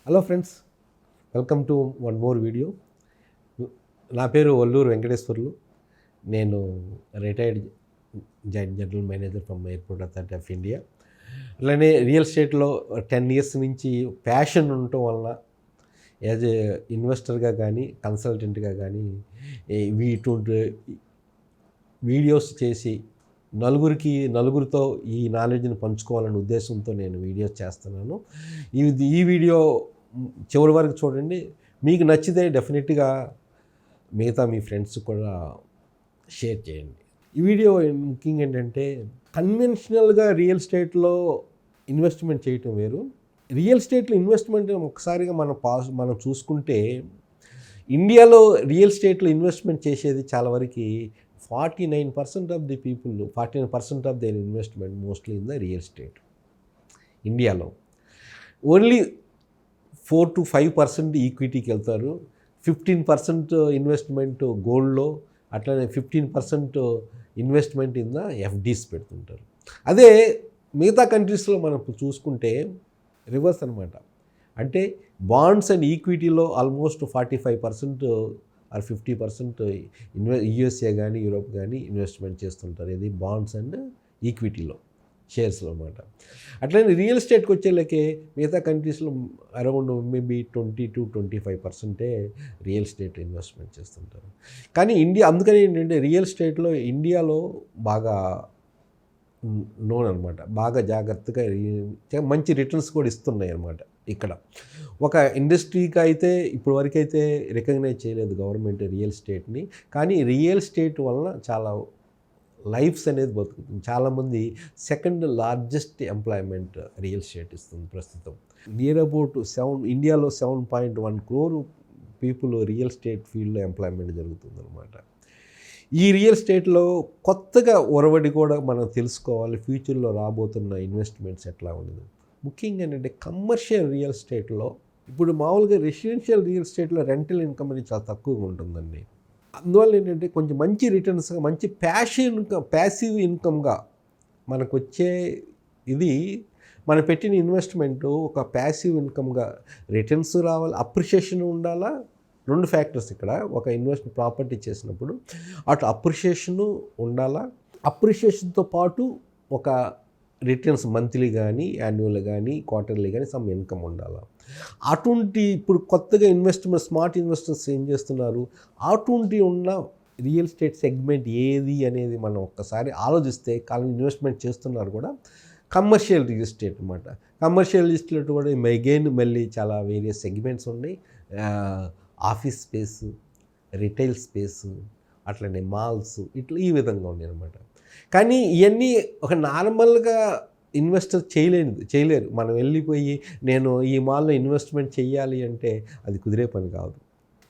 Hello friends, welcome to one more video. నా పేరు వల్లూరు వెంకటేశ్వర్లు. నేను retired joint general manager from airport authority of India. అలానే real ఎస్టేట్లో 10 years నుంచి ప్యాషన్ ఉండటం వలన యాజ్ ఏ ఇన్వెస్టర్గా కానీ కన్సల్టెంట్గా కానీ ఇటువంటి వీడియోస్ చేసి నలుగురితో ఈ నాలెడ్జ్ని పంచుకోవాలనే ఉద్దేశంతో నేను వీడియోస్ చేస్తున్నాను. ఈ వీడియో చివరి వరకు చూడండి. మీకు నచ్చితే డెఫినెట్గా మిగతా మీ ఫ్రెండ్స్ కూడా షేర్ చేయండి. ఈ వీడియో ముఖ్యంగా ఏంటంటే, కన్వెన్షనల్గా రియల్ ఎస్టేట్లో ఇన్వెస్ట్మెంట్ చేయటం వేరు. రియల్ ఎస్టేట్లో ఇన్వెస్ట్మెంట్ ఒకసారిగా మనం చూసుకుంటే, ఇండియాలో రియల్ ఎస్టేట్లో ఇన్వెస్ట్మెంట్ చేసేది చాలా వరకు 49% of the people, 49% of their investment mostly in the real estate. ఇండియాలో ఓన్లీ 4 to 5% ఈక్విటీకి వెళ్తారు. 15% ఇన్వెస్ట్మెంట్ గోల్డ్లో, అట్లనే 15% ఇన్వెస్ట్మెంట్ ఇన్ ద ఎఫ్డీస్ పెడుతుంటారు. అదే మిగతా కంట్రీస్లో మనం చూసుకుంటే రివర్స్ అనమాట. అంటే బాండ్స్ అండ్ ఈక్విటీలో ఆల్మోస్ట్ 45% ఆర్ 50% యూఎస్ఏ కానీ యూరోప్ కానీ ఇన్వెస్ట్మెంట్ చేస్తుంటారు. ఇది బాండ్స్ అండ్ ఈక్విటీలో, షేర్స్లో అనమాట. అట్లనే రియల్ ఎస్టేట్కి వచ్చేళ్ళకే మిగతా కంట్రీస్లో around maybe 20 to 25% real estate investment చేస్తుంటారు. కానీ అందుకని ఏంటంటే రియల్ ఎస్టేట్లో ఇండియాలో బాగా నోన్ అనమాట. బాగా జాగ్రత్తగా మంచి రిటర్న్స్ కూడా ఇస్తున్నాయి అన్నమాట. ఇక్కడ ఒక ఇండస్ట్రీకి అయితే ఇప్పటి వరకు అయితే రికగ్నైజ్ చేయలేదు గవర్నమెంట్ రియల్ ఎస్టేట్ని. కానీ రియల్ ఎస్టేట్ వలన చాలా లైఫ్స్ అనేది బతుకుతుంది. చాలామంది second largest employment real estate ఇస్తుంది ప్రస్తుతం. నియర్ అబౌట్ ఇండియాలో 7.1 crore పీపుల్ రియల్ ఎస్టేట్ ఫీల్డ్లో ఎంప్లాయ్మెంట్ జరుగుతుంది అనమాట. ఈ రియల్ ఎస్టేట్లో కొత్తగా ఒరవడి కూడా మనం తెలుసుకోవాలి. ఫ్యూచర్లో రాబోతున్న ఇన్వెస్ట్మెంట్స్ ఎట్లా ఉండదు. ముఖ్యంగా ఏంటంటే కమర్షియల్ రియల్ ఎస్టేట్లో, ఇప్పుడు మామూలుగా రెసిడెన్షియల్ రియల్ ఎస్టేట్లో రెంటల్ ఇన్కమ్ అనేది చాలా తక్కువగా ఉంటుందండి. అందువల్ల ఏంటంటే కొంచెం మంచి రిటర్న్స్గా, మంచి ప్యాసివ్ ఇన్కమ్గా మనకు వచ్చే ఇది మనం పెట్టిన ఇన్వెస్ట్మెంటు ఒక ప్యాసివ్ ఇన్కమ్గా రిటర్న్స్ రావాలి, అప్రిషియేషన్ ఉండాలా. 2 ఫ్యాక్టర్స్ ఇక్కడ. ఒక ప్రాపర్టీ చేసినప్పుడు అటు అప్రిషియేషను ఉండాలా, అప్రిషియేషన్తో పాటు ఒక రిటర్న్స్ మంత్లీ కానీ యాన్యువల్ కానీ క్వార్టర్లీ కానీ సమ్ ఇన్కమ్ ఉండాలి. అటువంటి ఇప్పుడు కొత్తగా స్మార్ట్ ఇన్వెస్టర్స్ ఏం చేస్తున్నారు, అటువంటి ఉన్న రియల్ ఎస్టేట్ సెగ్మెంట్ ఏది అనేది మనం ఒక్కసారి ఆలోచిస్తే ఇన్వెస్ట్మెంట్ చేస్తున్నారు కూడా కమర్షియల్ రియల్ ఎస్టేట్ అనమాట. కమర్షియల్ రియల్ ఎస్టేట్ కూడా మళ్ళీ చాలా వేరియస్ సెగ్మెంట్స్ ఉన్నాయి. ఆఫీస్ స్పేసు, రిటైల్ స్పేసు, అట్లనే మాల్స్, ఇట్లా ఈ విధంగా ఉన్నాయి అనమాట. కానీ ఇవన్నీ ఒక నార్మల్గా ఇన్వెస్టర్ చేయలేరు. మనం వెళ్ళిపోయి నేను ఈ మాల్లో ఇన్వెస్ట్మెంట్ చేయాలి అంటే అది కుదిరే పని కాదు.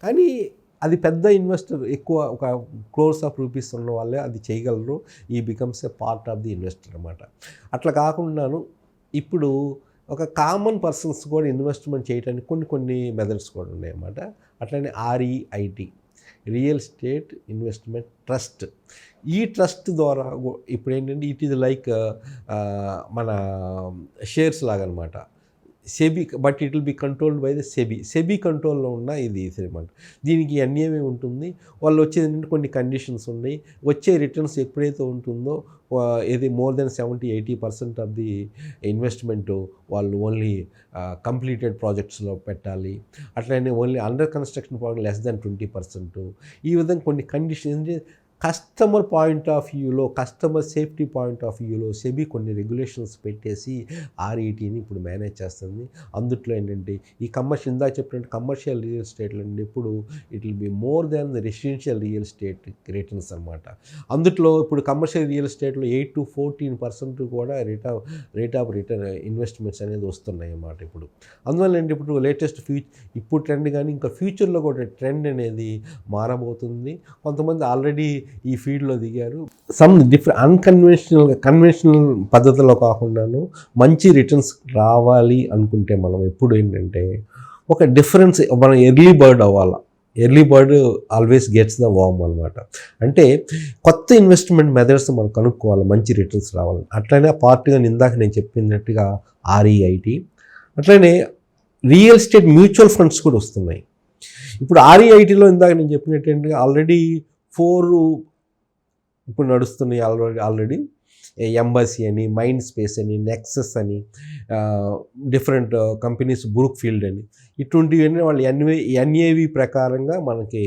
కానీ అది పెద్ద ఇన్వెస్టర్, ఎక్కువ ఒక crores of rupees ఉన్న వాళ్ళే అది చేయగలరు. ఈ becomes a part of the investor అనమాట. అట్లా కాకుండాను ఇప్పుడు ఒక కామన్ పర్సన్స్ కూడా ఇన్వెస్ట్మెంట్ చేయడానికి కొన్ని మెథడ్స్ కూడా ఉన్నాయన్నమాట. అట్లనే REIT, real estate investment trust. ఈ ట్రస్ట్ ద్వారా ఇప్పుడు ఏంటంటే ఇట్ ఈజ్ లైక్ మన షేర్స్ లాగా అనమాట. SEBI, but it will be controlled by the SEBI కంట్రోల్లో ఉన్న ఇది అనమాట. దీనికి అన్యాయం ఉంటుంది. వాళ్ళు వచ్చేది కొన్ని కండిషన్స్ ఉన్నాయి. వచ్చే రిటర్న్స్ ఎప్పుడైతే ఉంటుందో ఇది more than 70-80% of the investment వాళ్ళు ఓన్లీ కంప్లీటెడ్ ప్రాజెక్ట్స్లో పెట్టాలి. అట్లనే only under construction project less than 20%. ఈ విధంగా కొన్ని కండిషన్స్ కస్టమర్ పాయింట్ ఆఫ్ వ్యూలో, కస్టమర్ సేఫ్టీ పాయింట్ ఆఫ్ వ్యూలో సెబీ కొన్ని రెగ్యులేషన్స్ పెట్టేసి REITని ఇప్పుడు మేనేజ్ చేస్తుంది. అందుట్లో ఏంటంటే ఈ ఇందాక చెప్పినట్టు కమర్షియల్ రియల్ ఎస్టేట్లో ఎప్పుడు it will be more than the residential real estate returns అనమాట. అందుట్లో ఇప్పుడు కమర్షియల్ రియల్ ఎస్టేట్లో 8 to 14% కూడా రేట్ ఆఫ్ రిటర్న్ ఇన్వెస్ట్మెంట్స్ అనేది వస్తున్నాయి అన్నమాట ఇప్పుడు. అందువల్ల ఏంటి ఇప్పుడు లేటెస్ట్ ఇప్పుడు ట్రెండ్ కానీ ఇంకా ఫ్యూచర్లో కూడా ట్రెండ్ అనేది మారబోతుంది. కొంతమంది ఆల్రెడీ ఈ ఫీల్డ్లో దిగారు. సమ్ కన్వెన్షనల్ పద్ధతిలో కాకుండాను మంచి రిటర్న్స్ రావాలి అనుకుంటే మనం ఎప్పుడు ఏంటంటే ఒక డిఫరెన్స్, మనం ఎర్లీ బర్డ్ అవ్వాలి. Early bird always gets the worm అనమాట. అంటే కొత్త ఇన్వెస్ట్మెంట్ మెథడ్స్ మనం కనుక్కోవాలి మంచి రిటర్న్స్ రావాలి. అట్లనే పార్ట్గా ఇందాక నేను చెప్పినట్టుగా REIT, అట్లనే రియల్ ఎస్టేట్ మ్యూచువల్ ఫండ్స్ కూడా వస్తున్నాయి. ఇప్పుడు ఆర్ఈఐటీలో ఇందాక నేను చెప్పినట్టు ఆల్రెడీ 4 ఇప్పుడు నడుస్తున్నాయి ఆల్రెడీ ఎంబసీ అని, మైండ్ స్పేస్ అని, నెక్సస్ అని, డిఫరెంట్ కంపెనీస్, బ్రూక్ ఫీల్డ్ అని, ఇటువంటివన్నీ వాళ్ళు ఎన్ఏవి ప్రకారంగా మనకి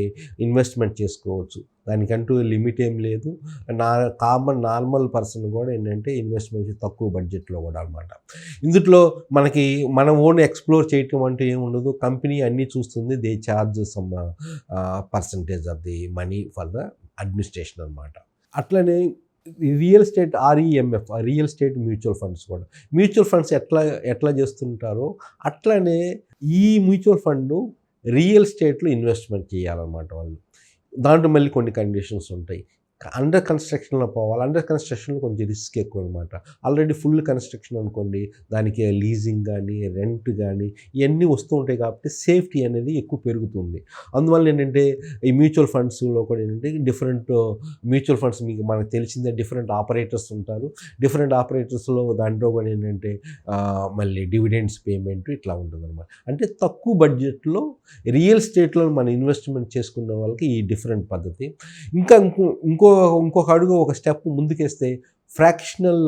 ఇన్వెస్ట్మెంట్ చేసుకోవచ్చు. దానికంటూ లిమిట్ ఏం లేదు. నార్మల్ పర్సన్ కూడా ఏంటంటే ఇన్వెస్ట్మెంట్ తక్కువ బడ్జెట్లో కూడా అనమాట. ఇందులో మనకి మనం ఓన్ ఎక్స్ప్లోర్ చేయటం అంటే ఏముండదు. కంపెనీ అన్నీ చూస్తుంది. They charge some percentage of the money for the administration అనమాట. అట్లనే real estate REMF, real estate mutual funds కూడా, మ్యూచువల్ ఫండ్స్ ఎట్లా చేస్తుంటారో అట్లనే ఈ మ్యూచువల్ ఫండ్ రియల్ ఎస్టేట్లో ఇన్వెస్ట్మెంట్ చేయాలన్నమాట వాళ్ళు. దాంట్లో మళ్ళీ కొన్ని కండిషన్స్ ఉంటాయి. అండర్ కన్స్ట్రక్షన్లో పోవాలి. అండర్ కన్స్ట్రక్షన్లో కొంచెం రిస్క్ ఎక్కువ అనమాట. ఆల్రెడీ ఫుల్ కన్స్ట్రక్షన్ అనుకోండి, దానికి లీజింగ్ కానీ రెంట్ కానీ ఇవన్నీ వస్తూ ఉంటాయి కాబట్టి సేఫ్టీ అనేది ఎక్కువ పెరుగుతుంది. అందువల్ల ఏంటంటే ఈ మ్యూచువల్ ఫండ్స్లో కూడా ఏంటంటే డిఫరెంట్ మ్యూచువల్ ఫండ్స్ మీకు మనకు తెలిసిందే డిఫరెంట్ ఆపరేటర్స్ ఉంటారు. డిఫరెంట్ ఆపరేటర్స్లో దాంట్లో కూడా ఏంటంటే మళ్ళీ డివిడెండ్స్ పేమెంట్ ఇట్లా ఉంటుంది అనమాట. అంటే తక్కువ బడ్జెట్లో రియల్ ఎస్టేట్లో మనం ఇన్వెస్ట్మెంట్ చేసుకునే వాళ్ళకి ఈ డిఫరెంట్ పద్ధతి. ఇంకొక అడుగు ఒక స్టెప్ ముందుకేస్తే ఫ్రాక్షనల్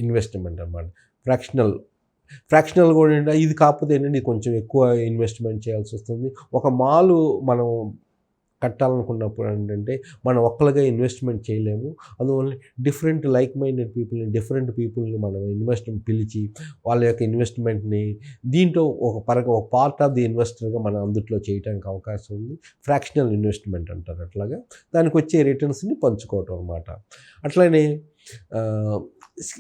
ఇన్వెస్ట్మెంట్ అన్నమాట. ఫ్రాక్షనల్ కూడా ఏంటంటే ఇది కాకపోతే ఏంటంటే కొంచెం ఎక్కువ ఇన్వెస్ట్మెంట్ చేయాల్సి వస్తుంది. ఒక మాలు మనం కట్టాలనుకున్నప్పుడు ఏంటంటే మనం ఒక్కలుగా ఇన్వెస్ట్మెంట్ చేయలేము. అందువల్ల డిఫరెంట్ లైక్ మైండెడ్ డిఫరెంట్ పీపుల్ని మనం ఇన్వెస్ట్మెంట్ పిలిచి వాళ్ళ యొక్క ఇన్వెస్ట్మెంట్ని దీంట్లో ఒక పార్ట్ ఆఫ్ ది ఇన్వెస్టర్గా మనం అందుట్లో చేయడానికి అవకాశం ఉంది. ఫ్రాక్షనల్ ఇన్వెస్ట్మెంట్ అంటారు. అట్లాగా దానికి వచ్చే రిటర్న్స్ని పంచుకోవటం అనమాట. అట్లనే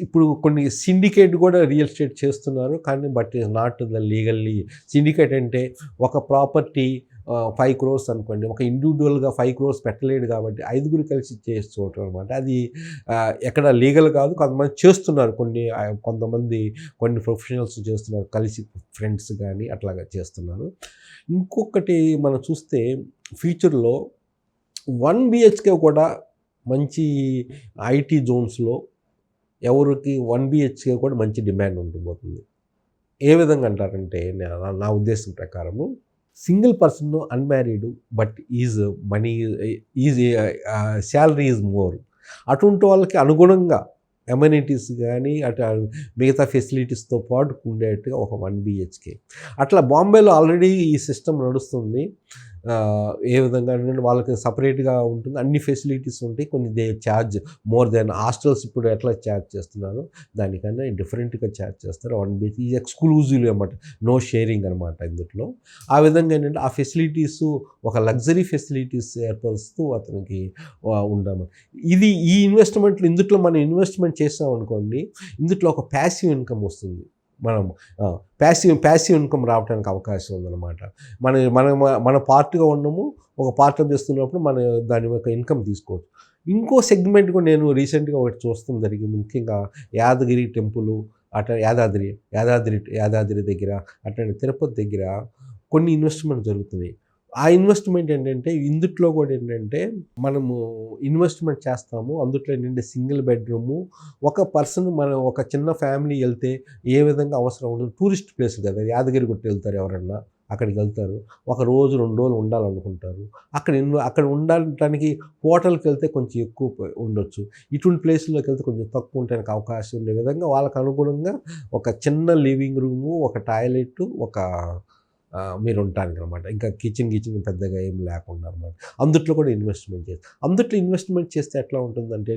ఇప్పుడు కొన్ని సిండికేట్ కూడా రియల్ ఎస్టేట్ చేస్తున్నారు. కానీ but is not the legally. Syndicate అంటే ఒక ప్రాపర్టీ 5 crores అనుకోండి, ఒక ఇండివిజువల్గా 5 crores పెట్టలేడు కాబట్టి 5గురు కలిసి చేసుకోవటం అనమాట. అది ఎక్కడ లీగల్ కాదు. కొంతమంది చేస్తున్నారు, కొన్ని ప్రొఫెషనల్స్ చేస్తున్నారు, కలిసి ఫ్రెండ్స్ కానీ అట్లాగా చేస్తున్నారు. ఇంకొకటి మనం చూస్తే ఫ్యూచర్లో 1 BHK కూడా మంచి ఐటీ జోన్స్లో ఎవరికి 1 BHK కూడా మంచి డిమాండ్ ఉండబోతుంది. ఏ విధంగా అంటారంటే నా ఉద్దేశం ప్రకారము single person unmarried but salary is more, అటువంటి వాళ్ళకి అనుగుణంగా అమ్యూనిటీస్ కానీ మిగతా ఫెసిలిటీస్తో పాటు ఉండేట్టుగా ఒక 1 BHK అట్లా బాంబేలో ఆల్రెడీ ఈ సిస్టమ్ నడుస్తుంది. ఏ విధంగా అంటే వాళ్ళకి సపరేట్గా ఉంటుంది, అన్ని ఫెసిలిటీస్ ఉంటాయి. కొన్ని they charge more than hostels ఇప్పుడు ఎట్లా ఛార్జ్ చేస్తున్నారు దానికన్నా డిఫరెంట్గా ఛార్జ్ చేస్తారు. 1 BHK ఇది ఎక్స్క్లూజివ్లీ అనమాట, నో షేరింగ్ అనమాట ఇందులో. ఆ విధంగా ఏంటంటే ఆ ఫెసిలిటీస్ ఒక లగ్జరీ ఫెసిలిటీస్ ఏర్పరుస్తూ అతనికి ఉండము. ఈ ఇన్వెస్ట్మెంట్లు ఇందులో మనం ఇన్వెస్ట్మెంట్ చేసామనుకోండి, ఇందులో ఒక ప్యాసివ్ ఇన్కమ్ వస్తుంది. మనం ప్యాసివ్ ఇన్కమ్ రావడానికి అవకాశం ఉందన్నమాట. మన పార్ట్గా ఉన్నాము, ఒక పార్ట్నర్ చేస్తున్నప్పుడు మన దాని యొక్క ఇన్కమ్ తీసుకోవచ్చు. ఇంకో సెగ్మెంట్ కూడా నేను రీసెంట్గా ఒకటి చూస్తాం జరిగింది. ముఖ్యంగా యాదగిరి టెంపుల్, అట్లా యాదాద్రి దగ్గర, అట్లా తిరుపతి దగ్గర కొన్ని ఇన్వెస్ట్మెంట్ జరుగుతున్నాయి. ఆ ఇన్వెస్ట్మెంట్ ఏంటంటే ఇందుట్లో కూడా ఏంటంటే మనము ఇన్వెస్ట్మెంట్ చేస్తాము. అందుట్లో ఏంటంటే సింగిల్ బెడ్రూము, ఒక పర్సన్ మనం ఒక చిన్న ఫ్యామిలీ వెళ్తే ఏ విధంగా అవసరం ఉండదు. టూరిస్ట్ ప్లేస్ కదా, యాదగిరి గుట్ట వెళ్తారు ఎవరన్నా, అక్కడికి వెళ్తారు, 1 రోజు 2 రోజులు ఉండాలనుకుంటారు. అక్కడ ఉండటానికి హోటల్కి వెళ్తే కొంచెం ఎక్కువ ఉండొచ్చు, ఇటువంటి ప్లేస్లోకి వెళ్తే కొంచెం తక్కువ ఉండడానికి అవకాశం ఉండే విధంగా వాళ్ళకు అనుగుణంగా ఒక చిన్న లివింగ్ రూము, ఒక టాయిలెట్, ఒక మీరు ఉండటానికి అనమాట. ఇంకా కిచెన్ పెద్దగా ఏం లేకుండా అనమాట. అందుట్లో కూడా ఇన్వెస్ట్మెంట్ చేస్తే ఎట్లా ఉంటుందంటే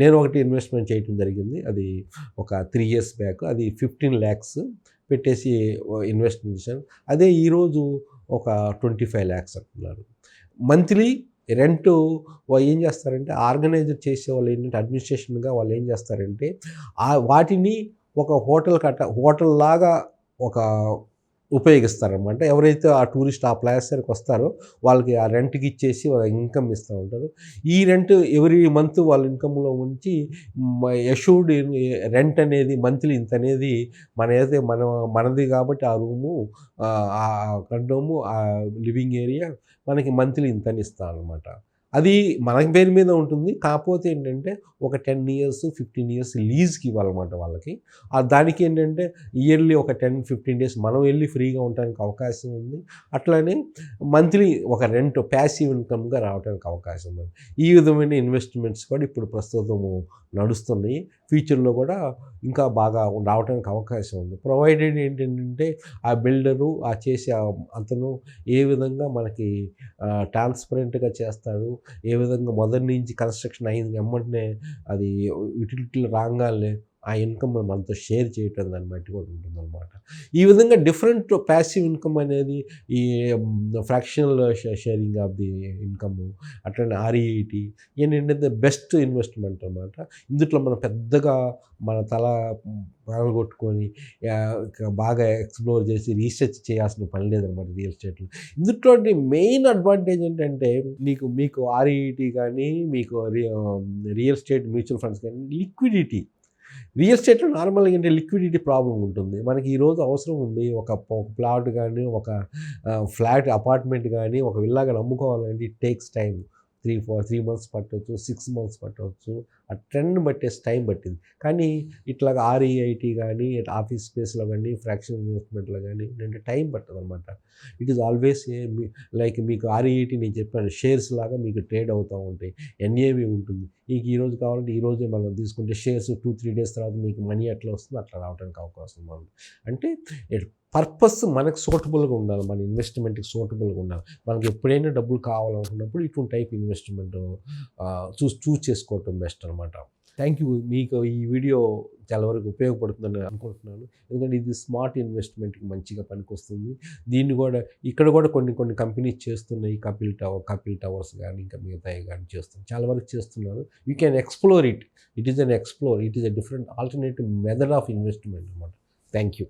నేను ఒకటి ఇన్వెస్ట్మెంట్ చేయడం జరిగింది. అది ఒక 3 years బ్యాక్. అది 15 lakhs పెట్టేసి ఇన్వెస్ట్మెంట్ చేశాను. అదే ఈరోజు ఒక 25 lakhs అంటున్నారు. మంత్లీ రెంట్ ఏం చేస్తారంటే ఆర్గనైజర్ చేసే వాళ్ళు ఏంటంటే అడ్మినిస్ట్రేషన్గా వాళ్ళు ఏం చేస్తారంటే వాటిని ఒక హోటల్ లాగా ఒక ఉపయోగిస్తారనమాట. ఎవరైతే ఆ టూరిస్ట్ ఆ ప్లేస్కి వస్తారో వాళ్ళకి ఆ రెంట్కి ఇచ్చేసి వాళ్ళ ఇన్కమ్ ఇస్తూ ఉంటారు. ఈ రెంట్ ఎవ్రీ మంత్ వాళ్ళ ఇన్కమ్లో ఉంచి అష్యూర్డ్ రెంట్ అనేది మంత్లీ ఇంత అనేది మనది కాబట్టి ఆ రూము, ఆ బెడ్రూము, ఆ లివింగ్ ఏరియా మనకి మంత్లీ ఇంతని ఇస్తారనమాట. అది మన పేరు మీద ఉంటుంది. కాకపోతే ఏంటంటే ఒక 10 ఇయర్స్, 15 ఇయర్స్ లీజ్‌కి ఇవ్వాలన్నమాట వాళ్ళకి. దానికి ఏంటంటే ఇయర్లీ ఒక 10, 15 డేస్ మనం వెళ్ళి ఫ్రీగా ఉండడానికి అవకాశం ఉంది. అట్లానే మంత్లీ ఒక రెంట్ ప్యాసివ్ ఇన్‌కమ్‌గా రావడానికి అవకాశం ఉంది. ఈ విధమైన ఇన్వెస్ట్‌మెంట్స్ కూడా ఇప్పుడు ప్రస్తుతము నడుస్తున్నాయి. ఫ్యూచర్‌లో కూడా ఇంకా బాగా రావడానికి అవకాశం ఉంది. ప్రొవైడెడ్ ఏంటంటే ఆ బిల్డరు, ఆ చేసే అతను ఏ విధంగా మనకి ట్రాన్స్పరెంట్‌గా చేస్తాడు, ఏ విధంగా మొదటి నుంచి కన్‌స్ట్రక్షన్ అయిన ఎమ్మటనే అది యుటిలిటీలు రాంగాల్నే ఆ ఇన్‌కమ్ మనతో షేర్ చేయటం దాన్ని బట్టి కూడా ఉంటుందన్నమాట. ఈ విధంగా డిఫరెంట్ ప్యాసివ్ ఇన్‌కమ్ అనేది ఈ fractional sharing of the income, అట్లనే ఆర్ఈఈటీ ఏంటంటే బెస్ట్ ఇన్వెస్ట్‌మెంట్ అనమాట. ఇందుట్లో మనం పెద్దగా మన తల పగలగొట్టుకొని బాగా ఎక్స్‌ప్లోర్ చేసి రీసెర్చ్ చేయాల్సిన పని లేదనమాట రియల్ ఎస్టేట్‌లో. ఇందులోని మెయిన్ అడ్వాంటేజ్ ఏంటంటే మీకు ఆర్ఈఈటీ కానీ, మీకు రియల్ ఎస్టేట్ మ్యూచువల్ ఫండ్స్ కానీ లిక్విడిటీ. రియల్ ఎస్టేట్‌లో నార్మల్‌గా ఏంటి లిక్విడిటీ ప్రాబ్లమ్ ఉంటుంది. మనకి ఈరోజు అవసరం ఉంది. ఒక ప్లాట్ గాని, ఒక ఫ్లాట్ అపార్ట్మెంట్ గాని, ఒక విల్లా గాని అమ్ముకోవాలంటే ఇట్ టేక్స్ టైమ్. 3 మంత్స్ పట్టొచ్చు, 6 మంత్స్ పట్టవచ్చు. ఆ ట్రెండ్‌ని బట్టేసి టైం పట్టింది. కానీ ఇట్లాగా ఆర్ఈఐటీ గానీ, ఆఫీస్ స్పేస్‌లో గానీ, ఫ్రాక్షనల్ ఇన్వెస్ట్‌మెంట్‌లో గానీ ఏంటంటే టైం పట్టదనమాట. ఇట్ ఈస్ ఆల్వేస్ లైక్ మీకు ఆర్ఈఐటీ నేను చెప్పాను షేర్స్ లాగా మీకు ట్రేడ్ అవుతూ ఉంటాయి. ఎన్ఏవి ఉంటుంది. మీకు ఈరోజు కావాలంటే ఈరోజే మనం తీసుకుంటే షేర్స్ 2, 3 డేస్ తర్వాత మీకు మనీ ఎట్లా వస్తుందో అట్లా రావడానికి అవకాశం ఉంది. అంటే పర్పస్ మనకు సూటబుల్‌గా ఉండాలి. మన ఇన్వెస్ట్‌మెంట్‌కి సూటబుల్‌గా ఉండాలి. మనకి ఎప్పుడైనా డబ్బులు కావాలనుకున్నప్పుడు ఇటువంటి టైప్ ఇన్వెస్ట్‌మెంట్ చూజ్ చేసుకోవటం బెస్ట్ అనమాట. Thank you. మీకు ఈ వీడియో చాలా వరకు ఉపయోగపడుతుందని అనుకుంటున్నాను. ఎందుకంటే ఇది స్మార్ట్ ఇన్వెస్ట్‌మెంట్‌కి మంచిగా పనికొస్తుంది. దీన్ని కూడా ఇక్కడ కూడా కొన్ని కంపెనీస్ చేస్తున్నాయి. కపిల్ టవర్స్ గానీ, ఇంకా మిగతాయి గానీ చేస్తున్నాయి. చాలా వరకు చేస్తున్నారు. You can explore it. It is a different alternative method of investment అనమాట. Thank you.